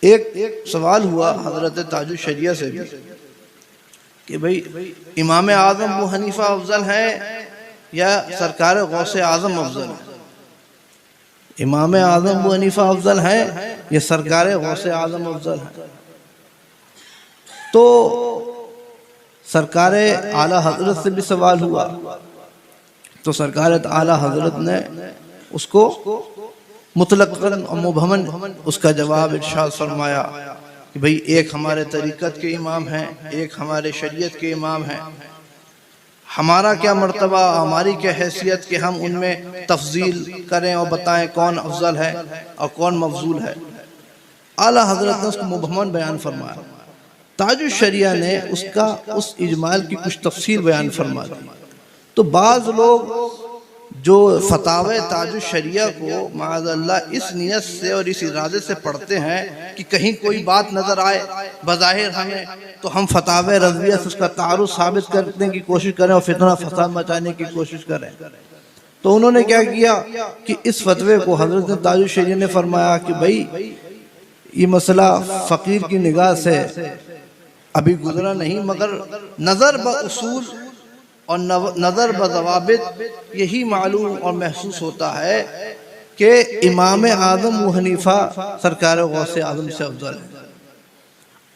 एक सवाल हुआ हजरत ताजुल शरिया से भी कि भाई इमाम आज़म अबू हनीफा अफजल है या सरकार गौसे आज़म अफजल है? इमाम आज़म अबू हनीफा अफजल है या सरकार गौसे आज़म अफजल है? तो सरकार आला हजरत से भी सवाल हुआ तो सरकार आला हजरत ने उसको मुतलक़न और मुबहमन उसका जवाब इरशाद फरमाया कि भाई एक हमारे तरीक़त के इमाम हैं, एक हमारे शरीयत के इमाम हैं। हमारा क्या मर्तबा, हमारी क्या हैसियत कि हम उनमें तफजील करें और बताएं कौन अफजल है और कौन मफजूल है। आला हजरत ने उसको मुबहमन बयान फरमाया। ताजुल शरिया ने उसका उस इजमाल की कुछ तफसील बयान फरमा दी। तो बाज़ लोग जो फतावे ताजुल शरिया को माअज़ल्लाह इस नियत से और इस इरादे से पढ़ते हैं कि कहीं कोई बात नज़र आए बज़ाहिर हमें, तो हम फतावे रज़विया से उसका तारुफ़ साबित करने की कोशिश करें और फितना फसाद मचाने की कोशिश करें। तो उन्होंने क्या किया कि इस फतवे को हज़रत ताजुल शरिया ने फरमाया कि भाई ये मसला फ़कीर की निगाह से अभी गुजरा नहीं, मगर नज़र ब उसूल और नज़र ब ज़वाबित यही मालूम और महसूस होता है कि इमाम आज़म अबू हनीफा सरकार गौसे आज़म से अफजल है।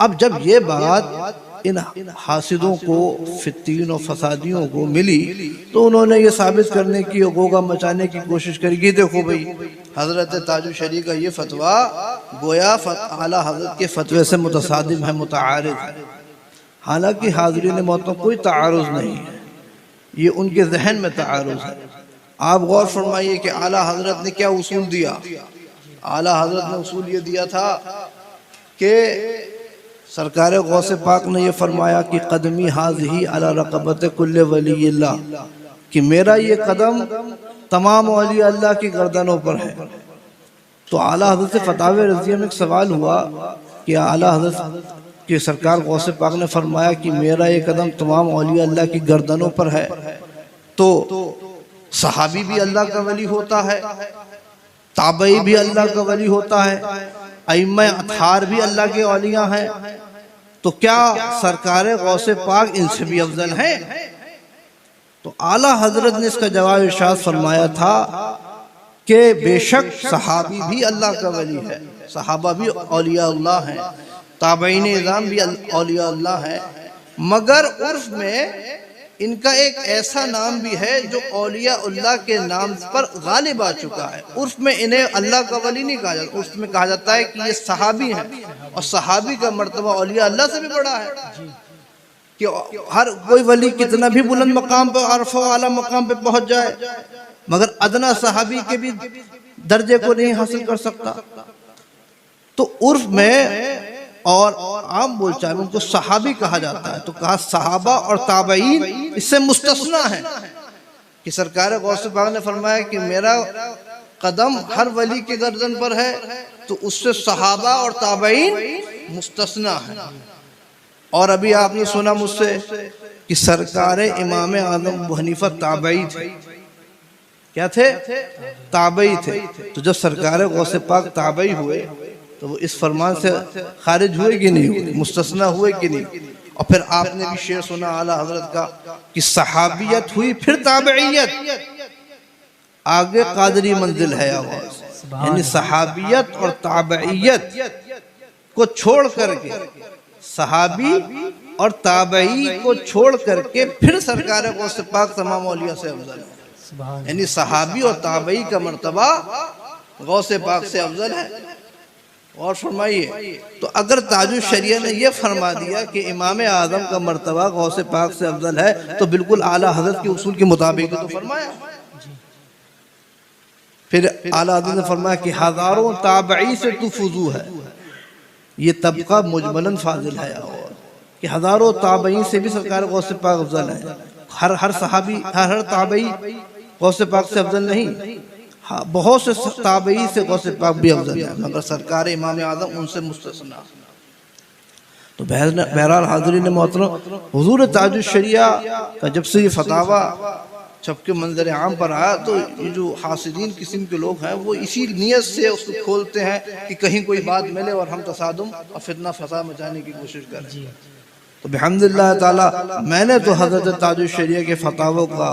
अब जब ये बात इन हासिदों को, फित्तीन और फसादियों को मिली तो उन्होंने ये साबित करने की, गोगा मचाने की कोशिश करी कि देखो भाई हज़रत ताजुल शरिया का ये फतवा गोया आला हज़रत के फतवे से मुतसादिम है, मुतआरिज़ है। हालांकि हाज़रीन मौत कोई तारुज़ नहीं है, ये उनके जहन में तारुज़ है। आप गौर फरमाइए कि आला हज़रत ने क्या उसूल दिया। आला हज़रत ने उसूल ये दिया था कि सरकार गौसे पाक ने यह फरमाया कि कदमी हाज़िही अला रक़बत कुल्ले वलीयिल्लाह, कि मेरा ये कदम तमाम औलिया अल्लाह की गर्दनों पर है। तो आला हज़रत से फतावे रज़िया में एक सवाल हुआ कि आला हज़रत कि सरकार गौसे पाक ने फरमाया कि मेरा ये कदम तमाम औलिया अल्लाह की गर्दनों पर है, तो सहाबी भी अल्लाह का वली होता है, ताबई भी अल्लाह का वली होता है, अइम्मा अथहार भी अल्लाह के औलिया हैं, तो क्या सरकार गौसे पाक इनसे भी अफजल हैं? तो आला हजरत ने इसका जवाब इरशाद फरमाया था कि बेशक सहाबी भी अल्लाह का वली है, सहाबा भी औलिया अल्लाह हैं, ताबईन इज़ाम भी औलिया अल्लाह है, मगर उर्फ में इनका एक ऐसा नाम भी है जो औलिया अल्लाह के नाम पर गालिब आ चुका है। उर्फ में इन्हें अल्लाह का वली नहीं कहा जाता, उर्फ में कहा जाता है कि ये सहाबी हैं, और सहाबी का मर्तबा औलिया अल्लाह से भी बड़ा है। कि हर कोई वली कितना भी बुलंद मकाम पर, अरफ़ा आला मकाम पे पहुंच जाए, मगर अदना सहाबी के भी दर्जे को नहीं हासिल कर सकता। तो उर्फ में और आम बोलचाल में उनको सहाबी कहा जाता है। तो कहा सहाबा और ताबईन इससे मुस्तस्ना है कि सरकार गौसे पाक ने फरमाया कि मेरा कदम हर वली के गर्दन पर है, तो उससे सहाबा और ताबईन मुस्तस्ना है। और अभी आपने सुना मुझसे कि सरकार इमाम आज़म अबू हनीफा ताबई थे। क्या थे? ताबई थे। तो जब सरकार गौसे पाक ताबई हुए तो वो इस फरमान से खारिज हुए कि नहीं हुए, मुस्तस्ना हुए कि नहीं? और फिर आपने भी शेर सुना आला हजरत का कि सहाबियत हुई फिर ताबईयत, आगे कादरी मंजिल है आवाज़। यानी सहाबियत और ताबईयत को छोड़ करके, सहाबी और ताबई को छोड़ करके फिर सरकार गौसे पाक तमाम औलिया से अफजल है। यानी सहाबी और ताबई का मर्तबा गौसे पाक से अफजल है। और फरमाइए, तो अगर ताजुल शरिया ने यह फरमा दिया कि इमाम आज़म का मर्तबा गौसे पाक से अफजल है, तो बिल्कुल आला हज़रत के उसूल के मुताबिक तो फरमाया। फिर आला हज़रत ने फरमाया कि हज़ारों ताबई से तू फुजू है, ये तबका मुजमलन फाजिल है, और कि हज़ारों ताबई से भी सरकार गौसे पाक अफजल है। हर सहाबी, हर ताबई गौसे पाक से अफजल नहीं। हाँ, बहुत से ताबई से गौसे पाक भी अफजल है, मगर सरकार इमाम आज़म उनसे मुस्तस्ना। तो बहरहाल हाज़रीन मोहतरम, हुज़ूर ताजुल शरिया का जब से ये फतावा सबके मंजर आम पर आया तो ये जो हासिदीन किस्म के लोग हैं वो इसी नीयत से उसको खोलते हैं कि कहीं कोई बात मिले और हम तसादुम और फितना फसाद मचाने की कोशिश करें। तो बिहम्दिल्लाह ताला मैंने तो हज़रत ताजुश शरिया के फतावों का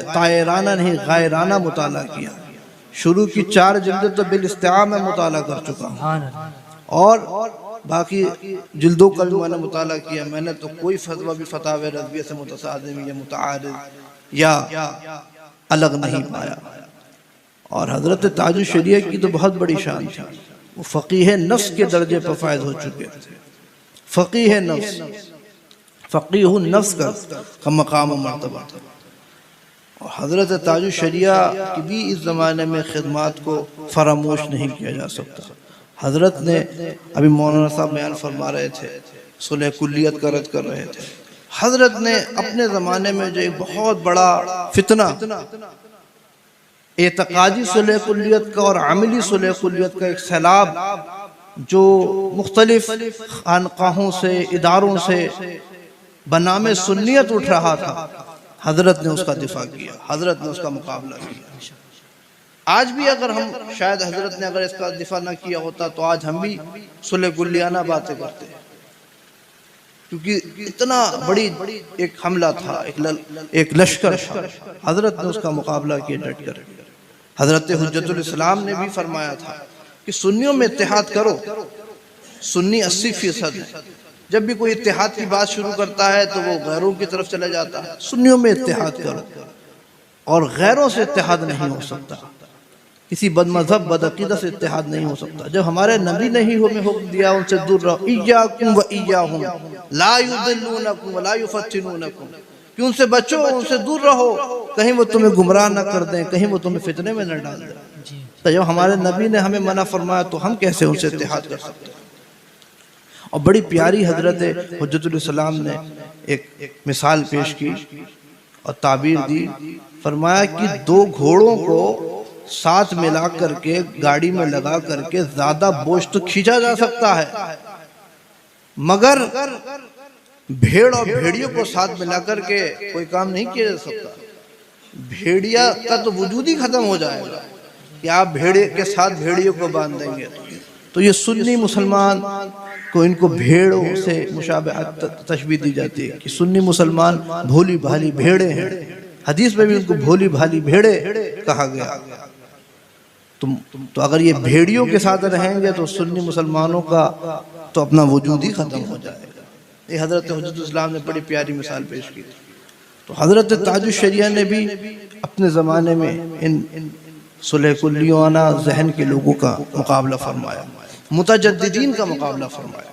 तायराना नहीं गायराना मुताला किया। शुरू की 4 जिल्दें तो बिल इस्तिआ में मुताला कर चुका हूँ और बाकी जिल्दों का भी मैंने मुताला किया। मैंने तो कोई फतवा भी फतावे रज़विया से मुतसादिम या मुतआरिद या अलग नहीं पाया। और हज़रत ताजुश शरिया की तो बहुत बड़ी शान थी, वो फ़क़ीह नफ्स के दर्जे पर फायद हो चुके थे। फ़क़ीह नफ्स, फ़क़ीह नफ्स का मकाम मर्तबा। और हज़रत ताजुश शरिया की भी इस ज़माने में खिदमात को फरामोश नहीं किया जा सकता। हज़रत ने अभी मौलाना साहब बयान फरमा रहे थे, सुलह कुल्लियत का रद्द कर रहे थे। हज़रत ने अपने ज़माने में जो एक बहुत बड़ा फितना एतक़ादी सुलह कुल्लियत का और अमली सुलह कुल्लियत का एक सैलाब जो मुख्तलिफ खानकाहों से इदारों से बनामे सुन्नियत उठ रहा था, हज़रत ने उसका दिफा किया, हज़रत ने उसका मुकाबला किया। आज भी अगर हम शायद हज़रत ने अगर इसका दिफा ना किया होता तो आज हम भी सुलह कुल्लियाना बातें करते हैं, क्योंकि इतना बड़ी एक हमला था, एक लश्कर था। हज़रत ने उसका मुकाबला किया डट कर। हज़रत हुज्जतुल इस्लाम ने भी फरमाया था कि सुन्नियों में इत्तेहाद करो, सुन्नी 80% है। जब भी कोई इत्तेहाद की बात शुरू करता है तो वो गैरों की तरफ चला जाता है। सुन्नियों में इत्तेहाद करो और गैरों से इत्तेहाद नहीं हो सकता, किसी बदमज़हब बदअक़ीदा से इत्तेहाद नहीं हो सकता। जब हमारे नबी ने ही हमें हुक्म दिया उनसे दूर रहो, इय्याकुम व इय्याहुम ला युदिल्लूनकुम व ला युफ़त्तिनूनकुम, कि उनसे बचो, उनसे दूर रहो, कहीं वो तुम्हें गुमराह न कर दें, कहीं वो तुम्हें फितने में न डाल दें। तो जब हमारे नबी ने हमें मना फरमाया तो हम कैसे उनसे इत्तेहाद कर सकते हैं। और बड़ी प्यारी हज़रत हुज्जतुल इस्लाम ने एक मिसाल पेश की और ताबीर दी। फरमाया कि 2 घोड़ों को साथ मिला करके गाड़ी में लगा करके ज्यादा बोझ तो खींचा जा सकता है, मगर भेड़ और भेड़ियों को साथ मिला करके कोई काम नहीं किया जा सकता। भेड़िया का तो वजूद ही खत्म हो जाएगा कि आप भेड़िए के साथ भेड़ियों को बांध देंगे। तो ये सुन्नी मुसलमान को इनको भेड़ों से मुशाबहत तशबीह दी जाती है कि सुन्नी मुसलमान भोली भाली भेड़े हैं। हदीस में भी उनको भोली भाली भेड़े कहा गया। तो अगर ये भेड़ियों के साथ रहेंगे तो सुन्नी मुसलमानों का तो अपना वजूद ही खत्म हो जाएगा। ये हज़रत हुज्जतुल इस्लाम ने बड़ी प्यारी मिसाल पेश की। तो हज़रत ताजुश शरिया ने भी अपने ज़माने में इन सुलह कुल्लियाना जहन के लोगों का मुकाबला फरमाया, मुतजद्दिदीन का मुकाबला फरमाया।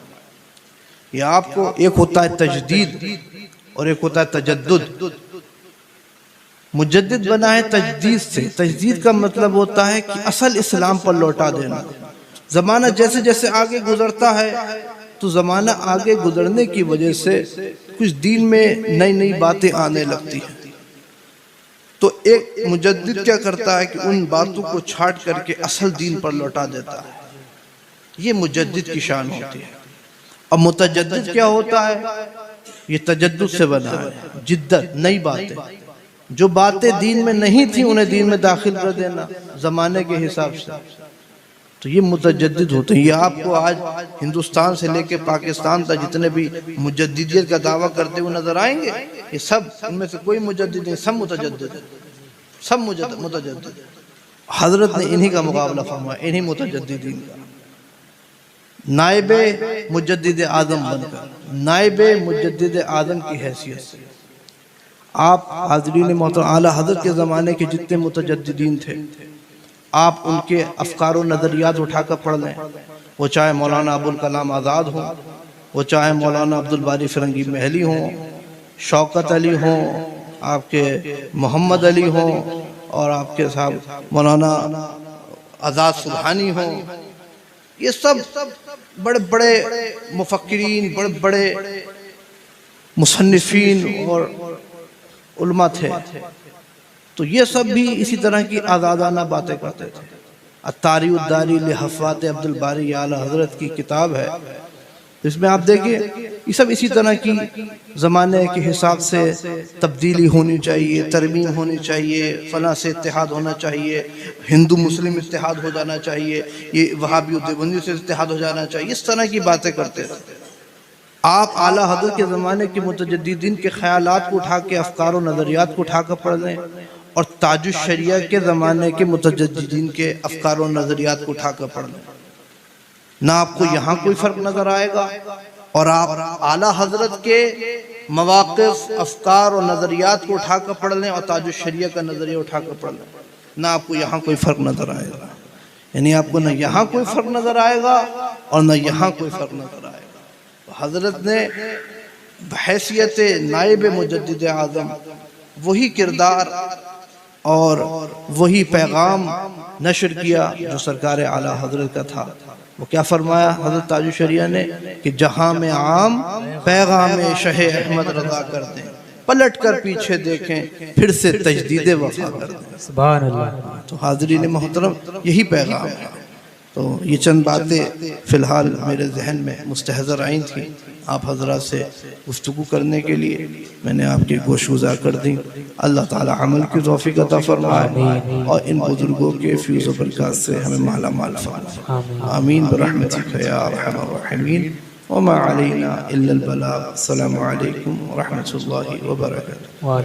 ये आपको एक होता है तजदीद और एक होता है तजद्दुद। मुजद्दिद बना है तजदीद से। तजदीद का मतलब होता है कि असल इस्लाम पर लौटा देना। ज़माना जैसे जैसे आगे गुजरता है तो ज़माना आगे गुजरने की वजह से कुछ दीन में नई नई बातें आने लगती हैं। तो एक मुजद्दिद क्या करता है कि उन बातों को छाट करके असल दीन पर लौटा देता है। ये मुजद्दिद की शान होती है। और मुतजद्दिद क्या होता है? ये तजद्दुद से बना है, जिद्दत, नई बातें, जो बातें दीन में नहीं थी उन्हें दीन में दाखिल कर देना ज़माने के हिसाब से। तो ये मुतजद्दिद होते हैं। ये आपको आज हिंदुस्तान से लेके पाकिस्तान तक जितने भी मुजद्दिदियत का दावा करते हुए नजर आएंगे, ये सब, उनमें से कोई मुजद्दिद नहीं, सब मुतजद्दिद, सब मुतजद्दिद। हजरत ने इन्हीं का मुकाबला फरमाया, इन्हीं मुतजद्दिदीन का। नाइबे मुजद्दिद आज़म बनकर, नाइबे मुजद्दिद आज़म की हैसियत से आप हाज़रीन मोहतरम आला हज़रत के ज़माने के जितने मुतजद्दिदीन थे, आप उनके अफ़कार व नज़रियात उठाकर पढ़ लें। वो चाहे मौलाना अबुल कलाम आज़ाद हों, वो चाहे मौलाना अब्दुल बारी फ़िरंगी महली हों, शौकत अली हों, आपके मोहम्मद अली हों, और आपके साहब मौलाना आज़ाद सुबहानी हों। ये सब बड़े बड़े मुफक्किरीन, बड़े बड़े मुसन्निफ़ीन और उलमा थे। तो ये सब भी इसी तरह की आज़ादाना बातें करते थे। अत्तारी उद्दारी लिहफ़ात अब्दुल बारी आला हज़रत की किताब है, इसमें आप देखिए ये सब इसी तरह की ज़माने के हिसाब से तब्दीली होनी चाहिए, तरमीम होनी चाहिए, फलां से इत्तेहाद होना चाहिए, हिंदू मुस्लिम इत्तेहाद हो जाना चाहिए, ये वहाबी और देवबंदी से इत्तेहाद हो जाना चाहिए, इस तरह की बातें करते रहते हैं। आप आला हज़रत के ज़माने के मुतजद्दिदीन के ख़यालात को उठा के, अफ़कार और नज़रियात को उठा कर पढ़ लें, और ताजुश शरिया के ज़माने के मुतजद्दिदीन के अफ़कार और नज़रियात को उठा कर पढ़ लें, ना आपको यहाँ कोई फ़र्क नज़र आएगा। और आप आला हज़रत के मवाक़िफ़, अफ़कार और नज़रियात को उठा कर पढ़ लें और ताजुश शरिया का नज़रिया उठा कर पढ़ लें, ना आपको यहाँ कोई फ़र्क नज़र आएगा। यानी आपको ना यहाँ कोई फ़र्क नज़र आएगा और ना यहाँ कोई फ़र्क नज़र आएगा। हज़रत ने बहैसियत नाइब मुजद्दिद आज़म वही किरदार और वही पैगाम नशर किया जो सरकार आला हज़रत का था। वो क्या फरमाया हज़रत ताजुश शरिया ने कि जहाँ में आम पैगाम शहे अहमद रज़ा कर दें, पलट कर पीछे देखें, फिर से तजदीद वफ़ा कर दें। सुभान अल्लाह। तो हाज़रीन मोहतरम यही पैगाम है। तो ये चंद बातें फ़िलहाल मेरे जहन में मुस्तहज़र आई थी, आप हज़रात से गुफ्तगू करने के लिए मैंने आपकी गोशगुज़ार कर दी। अल्लाह ताला अमल की तौफ़ीक़ अता फ़रमाए और इन बुज़ुर्गों के फ़्यूज़ व बरक़ात से हमें माला माल फ़रमाए। आमीन बिरहमतिक या अरहमर राहिमीन व मा अलैना इल्लल बलाग। अस्सलामु अलैकुम व रहमतुल्लाहि व बरकातुहू।